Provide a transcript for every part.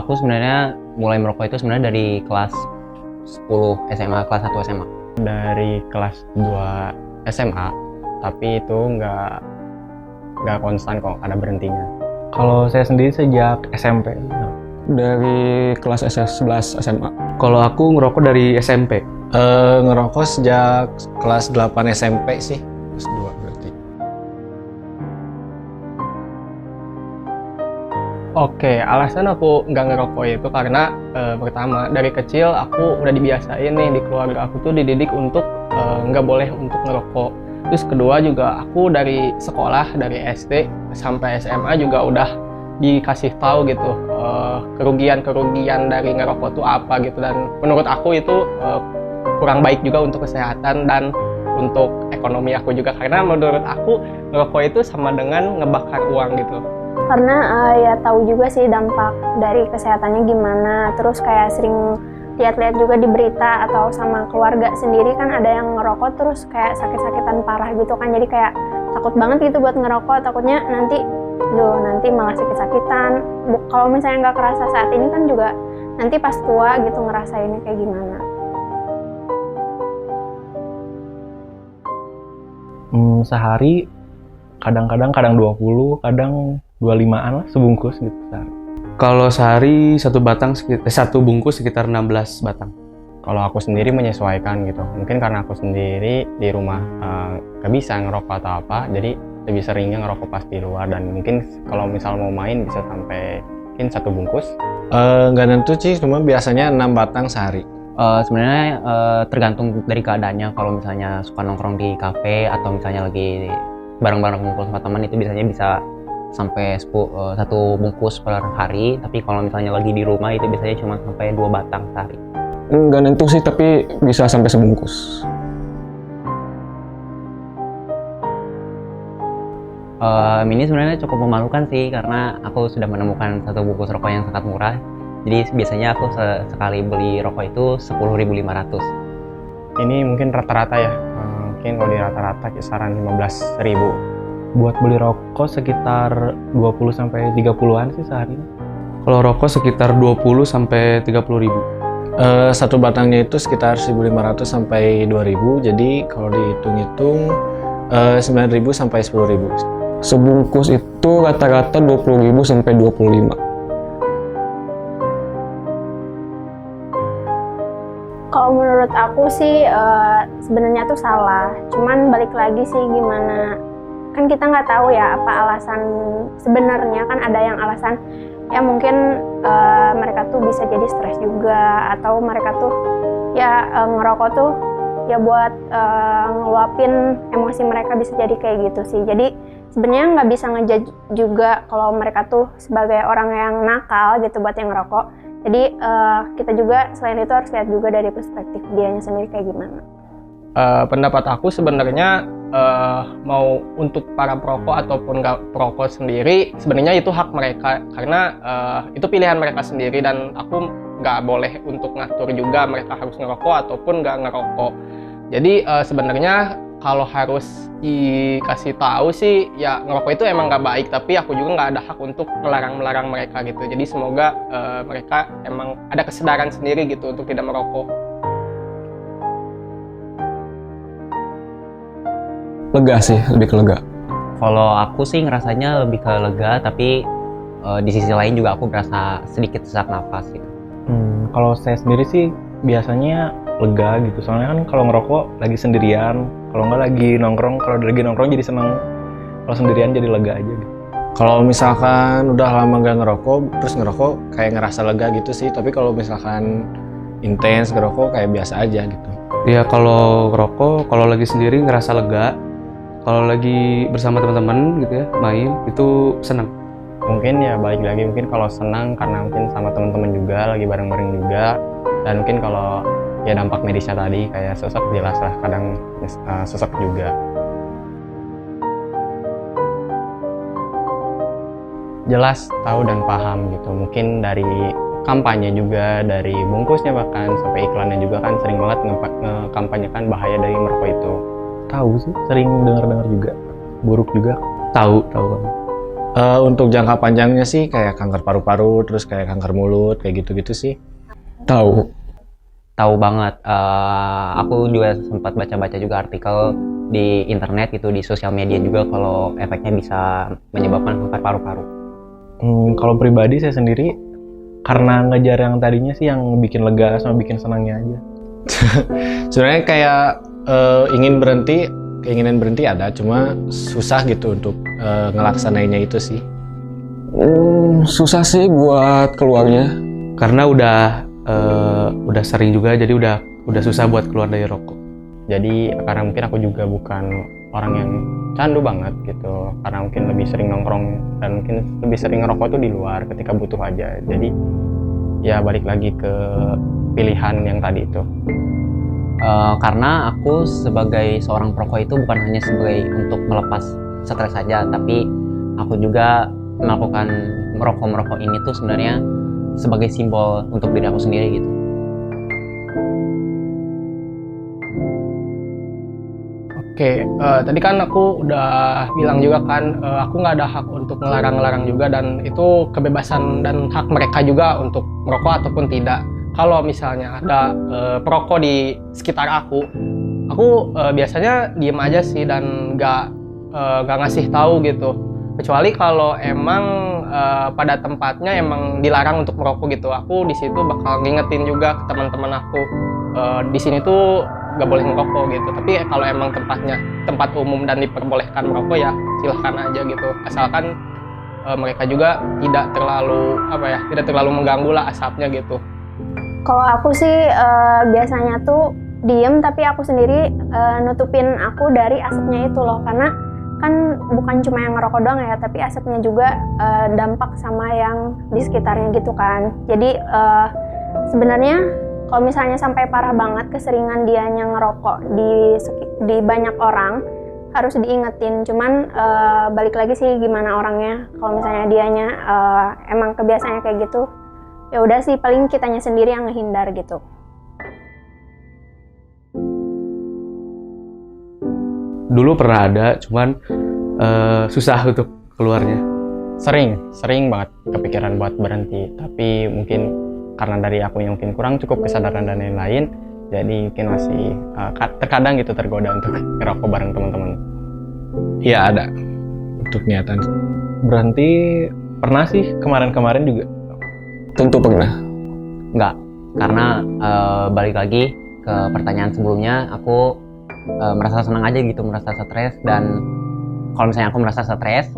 Aku sebenarnya mulai merokok itu sebenarnya dari kelas 10 SMA, kelas 1 SMA. Dari kelas 2 SMA, tapi itu nggak konstan kok, ada berhentinya. Kalau saya sendiri sejak SMP. Dari kelas 11 SMA. Kalau aku ngerokok dari SMP. Ngerokok sejak kelas 8 SMP sih. Kelas 2 berarti. Oke, alasan aku nggak ngerokok itu karena pertama, dari kecil aku udah dibiasain nih, di keluarga aku tuh dididik untuk nggak boleh untuk ngerokok. Terus kedua juga aku dari sekolah, dari SD sampai SMA juga udah dikasih tahu gitu kerugian-kerugian dari ngerokok tuh apa gitu, dan menurut aku itu kurang baik juga untuk kesehatan dan untuk ekonomi aku juga, karena menurut aku ngerokok itu sama dengan ngebakar uang gitu. Karena ya tahu juga sih dampak dari kesehatannya gimana, terus kayak sering lihat-lihat juga di berita atau sama keluarga sendiri kan ada yang ngerokok terus kayak sakit-sakitan parah gitu kan, jadi kayak takut banget gitu buat ngerokok, takutnya nanti malah sakit-sakitan. Kalau misalnya nggak kerasa saat ini kan juga nanti pas tua gitu ngerasainnya kayak gimana. Sehari kadang 20, kadang 25-an lah sebungkus gitu sehari. Kalau sehari satu bungkus sekitar 16 batang. Kalau aku sendiri menyesuaikan gitu, mungkin karena aku sendiri di rumah gak bisa ngerokok atau apa, jadi lebih seringnya ngerokok pas di luar, dan mungkin kalau misal mau main bisa sampai mungkin 1 bungkus. Nggak nentu sih, cuma biasanya 6 batang sehari. Sebenarnya tergantung dari keadaannya. Kalau misalnya suka nongkrong di kafe atau misalnya lagi bareng-bareng ngumpul sama teman, itu biasanya bisa sampai 1 bungkus per hari. Tapi kalau misalnya lagi di rumah itu biasanya cuma sampai 2 batang sehari. Nggak nentu sih, tapi bisa sampai sebungkus. Ini sebenarnya cukup memalukan sih, karena aku sudah menemukan 1 bungkus rokok yang sangat murah. Jadi biasanya aku sekali beli rokok itu 10.500. Ini mungkin rata-rata ya, mungkin kalau di rata-rata kisaran 15.000. Buat beli rokok sekitar 20-30-an sih sehari. Kalau rokok sekitar 20 sampai 30 ribu. 1 batangnya itu sekitar 1.500 sampai 2.000, jadi kalau dihitung-hitung 9.000 sampai 10.000. Sebungkus itu rata-rata 20 ribu sampai 25. Kalau menurut aku sih sebenarnya tuh salah, cuman balik lagi sih gimana, kan kita nggak tahu ya apa alasan sebenarnya. Kan ada yang alasan ya mungkin mereka tuh bisa jadi stres juga, atau mereka tuh ya ngerokok tuh ya buat ngeluapin emosi mereka, bisa jadi kayak gitu sih. Jadi sebenarnya nggak bisa ngejudge juga kalau mereka tuh sebagai orang yang nakal gitu buat yang ngerokok. Jadi kita juga selain itu harus lihat juga dari perspektif dianya sendiri kayak gimana. Pendapat aku sebenarnya mau untuk para perokok ataupun nggak perokok sendiri, sebenarnya itu hak mereka, karena itu pilihan mereka sendiri, dan aku nggak boleh untuk ngatur juga mereka harus ngerokok ataupun nggak ngerokok. Jadi sebenarnya kalau harus dikasih tahu sih ya, ngerokok itu emang nggak baik, tapi aku juga nggak ada hak untuk melarang mereka gitu. Jadi semoga mereka emang ada kesadaran sendiri gitu untuk tidak merokok. Lega sih, lebih ke lega. Kalau aku sih ngerasanya lebih ke lega, tapi di sisi lain juga aku berasa sedikit sesak nafas gitu. Kalau saya sendiri sih biasanya lega gitu, soalnya kan kalau ngerokok lagi sendirian, kalau nggak lagi nongkrong, kalau lagi nongkrong jadi seneng, kalau sendirian jadi lega aja gitu. Kalau misalkan udah lama nggak ngerokok, terus ngerokok kayak ngerasa lega gitu sih. Tapi kalau misalkan intens ngerokok kayak biasa aja gitu. Ya kalau ngerokok, kalau lagi sendiri ngerasa lega. Kalau lagi bersama teman-teman gitu ya, main, itu senang. Mungkin ya balik lagi, mungkin kalau senang karena mungkin sama teman-teman juga, lagi bareng-bareng juga. Dan mungkin kalau ya dampak medisnya tadi kayak sesek, jelas lah kadang sesek juga. Jelas tahu dan paham gitu, mungkin dari kampanye juga, dari bungkusnya bahkan sampai iklannya juga kan sering banget ngekampanyekan bahaya dari merokok itu. Tahu sih, sering dengar juga, buruk juga. Tahu banget. Untuk jangka panjangnya sih kayak kanker paru-paru, terus kayak kanker mulut, kayak gitu-gitu sih. Tahu. Tahu banget. Aku juga sempat baca-baca juga artikel di internet gitu, di sosial media juga kalau efeknya bisa menyebabkan kanker paru-paru. Kalau pribadi saya sendiri karena ngejar yang tadinya sih yang bikin lega sama bikin senangnya aja. Sebenarnya kayak keinginan berhenti ada, cuma susah gitu untuk ngelaksanainya itu sih. Susah sih buat keluarnya karena udah sering juga, jadi udah susah buat keluar dari rokok. Jadi karena mungkin aku juga bukan orang yang candu banget gitu, karena mungkin lebih sering nongkrong dan mungkin lebih sering ngerokok tuh di luar ketika butuh aja. Jadi ya balik lagi ke pilihan yang tadi itu. Karena aku sebagai seorang perokok itu bukan hanya sebagai untuk melepas stres saja, tapi aku juga melakukan merokok ini tuh sebenarnya sebagai simbol untuk diri aku sendiri gitu. Oke, tadi kan aku udah bilang juga kan, aku nggak ada hak untuk ngelarang-larang juga, dan itu kebebasan dan hak mereka juga untuk merokok ataupun tidak. Kalau misalnya ada perokok di sekitar aku biasanya diem aja sih dan nggak ngasih tahu gitu. Kecuali kalau emang pada tempatnya emang dilarang untuk merokok gitu, aku di situ bakal ngingetin juga ke teman-teman aku, di sini tuh nggak boleh merokok gitu. Tapi kalau emang tempatnya tempat umum dan diperbolehkan merokok ya silahkan aja gitu, asalkan mereka juga tidak terlalu mengganggu lah asapnya gitu. Kalau aku sih biasanya tuh diem, tapi aku sendiri nutupin aku dari asapnya itu loh, karena kan bukan cuma yang ngerokok doang ya, tapi asapnya juga dampak sama yang di sekitarnya gitu kan. Jadi sebenarnya kalau misalnya sampai parah banget keseringan dianya ngerokok di banyak orang, harus diingetin. Cuman balik lagi sih gimana orangnya. Kalau misalnya dianya emang kebiasaannya kayak gitu, ya udah sih paling kitanya sendiri yang ngehindar gitu. Dulu pernah ada, cuman susah untuk keluarnya. Sering banget kepikiran buat berhenti, tapi mungkin karena dari aku yang mungkin kurang cukup kesadaran dan lain-lain, jadi mungkin masih terkadang gitu tergoda untuk ngerokok bareng teman-teman. Iya ada untuk niatan. Berhenti pernah sih kemarin-kemarin juga. Tentu pernah. Enggak, karena balik lagi ke pertanyaan sebelumnya, aku merasa senang aja gitu, merasa stres. Dan kalau misalnya aku merasa stres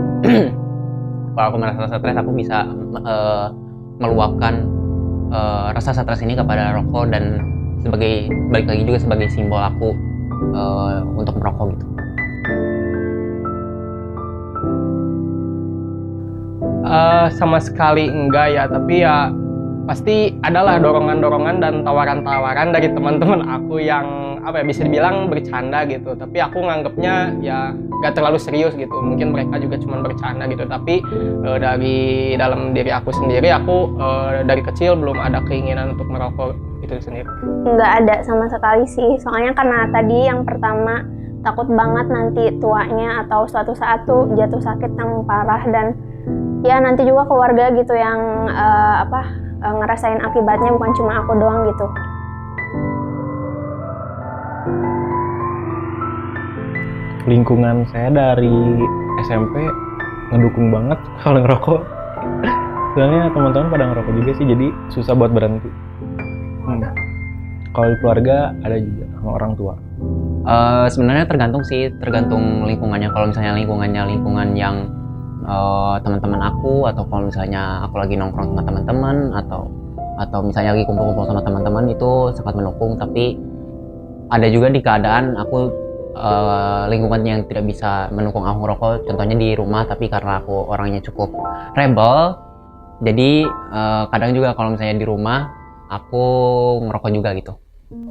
aku bisa meluapkan rasa stres ini kepada rokok, dan balik lagi juga sebagai simbol aku untuk merokok gitu. Sama sekali enggak ya, tapi ya pasti adalah dorongan-dorongan dan tawaran-tawaran dari teman-teman aku yang bisa dibilang bercanda gitu, tapi aku nganggapnya ya gak terlalu serius gitu. Mungkin mereka juga cuma bercanda gitu, tapi dari dalam diri aku sendiri, aku dari kecil belum ada keinginan untuk merokok itu sendiri. Nggak ada sama sekali sih, soalnya karena tadi yang pertama takut banget nanti tuanya atau suatu saat tuh jatuh sakit yang parah, dan ya nanti juga keluarga gitu yang ngerasain akibatnya, bukan cuma aku doang gitu. Lingkungan saya dari SMP ngedukung banget kalau ngerokok. Soalnya teman-teman pada ngerokok juga sih, jadi susah buat berhenti. Kalau di keluarga ada juga sama orang tua. Sebenarnya tergantung lingkungannya. Kalau misalnya lingkungan yang teman-teman aku, atau kalau misalnya aku lagi nongkrong sama teman-teman, atau misalnya lagi kumpul-kumpul sama teman-teman, itu sangat mendukung. Tapi ada juga di keadaan aku lingkungan yang tidak bisa mendukung aku ngerokok, contohnya di rumah. Tapi karena aku orangnya cukup rebel, jadi kadang juga kalau misalnya di rumah aku ngerokok juga gitu.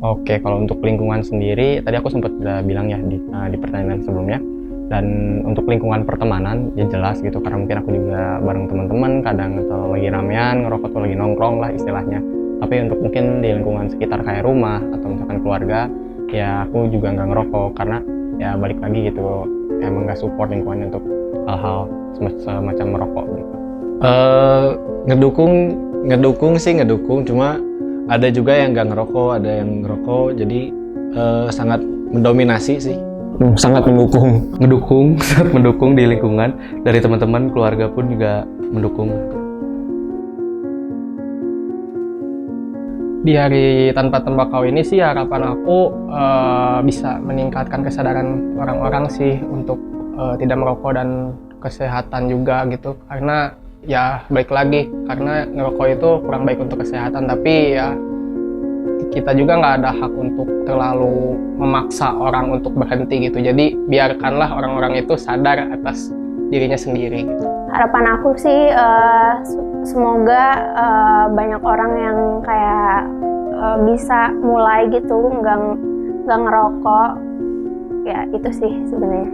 Oke, kalau untuk lingkungan sendiri, tadi aku sempat udah bilang ya di pertanyaan sebelumnya. Dan untuk lingkungan pertemanan ya jelas gitu, karena mungkin aku juga bareng teman-teman kadang, atau lagi ramean ngerokok atau lagi nongkrong lah istilahnya. Tapi untuk mungkin di lingkungan sekitar kayak rumah atau misalkan keluarga, ya aku juga nggak ngerokok, karena ya balik lagi gitu, emang nggak support lingkungannya untuk hal-hal semacam merokok gitu. Ngedukung, cuma ada juga yang nggak ngerokok, ada yang ngerokok, jadi sangat mendominasi sih. Sangat mendukung sangat mendukung di lingkungan, dari teman-teman keluarga pun juga mendukung. Di hari tanpa tembakau ini sih harapan aku bisa meningkatkan kesadaran orang-orang sih untuk tidak merokok dan kesehatan juga gitu, karena ya balik lagi, karena ngerokok itu kurang baik untuk kesehatan, tapi ya kita juga nggak ada hak untuk terlalu memaksa orang untuk berhenti gitu. Jadi biarkanlah orang-orang itu sadar atas dirinya sendiri gitu. Harapan aku sih semoga banyak orang yang kayak bisa mulai gitu nggak ngerokok, ya itu sih sebenarnya.